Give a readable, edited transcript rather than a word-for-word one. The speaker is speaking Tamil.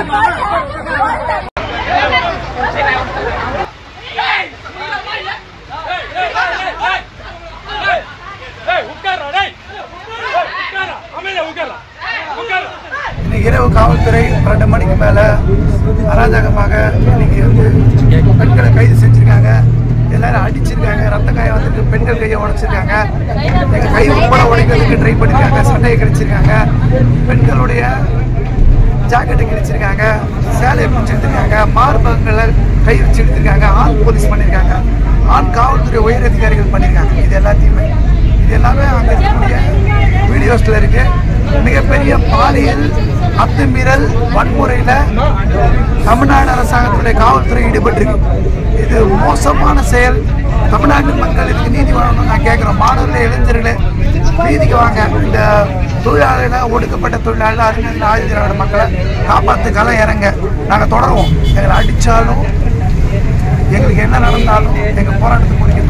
இன்னைக்கு இரவு காவல்துறை 2 மணிக்கு மேல அராஜகமாக இன்னைக்கு பெண்களை கைது செஞ்சிருக்காங்க. எல்லாரும் அடிச்சிருக்காங்க, ரத்த காயம் வந்துருக்கு, பெண்கள் கையை உடைச்சிருக்காங்க, எங்க கை உட்பட உடைக்கிறதுக்கு ட்ரை பண்ணிருக்காங்க, சண்டையை கிழிச்சிருக்காங்க, பெண்களுடைய ஜாக்கெட்டை கிழிச்சிருக்காங்க, சேலையை பிடிச்சி எடுத்திருக்காங்க, மார்பகங்களை கை வச்சு எடுத்திருக்காங்க, ஆண் போலீஸ் பண்ணியிருக்காங்க, ஆண் காவல்துறை உயர் அதிகாரிகள் பண்ணியிருக்காங்க. இது எல்லாமே அங்கே இருக்கக்கூடிய வீடியோஸ்ல இருக்கு. மிகப்பெரிய பாலியல் அத்துமீறல் வன்முறையில் தமிழ்நாடு அரசாங்கத்துடைய காவல்துறை ஈடுபட்டிருக்கு. இது மோசமான செயல். தமிழ்நாட்டு மக்கள் இதுக்கு நீதி வழங்கணும் நான் கேட்குறோம். மாணவர்களே, இளைஞர்களே, நீதிக்கு வாங்க. இந்த தொழிலாளர்களை, ஒடுக்கப்பட்ட தொழிலாளர்கள், அறிஞர்கள், ஆதிதிராவிட மக்களை காப்பாற்றுக்கால இறங்க. நாங்கள் தொடருவோம். எங்களை அடித்தாலும், எங்களுக்கு என்ன நடந்தாலும் எங்கள் போராட்டத்தை முடிக்க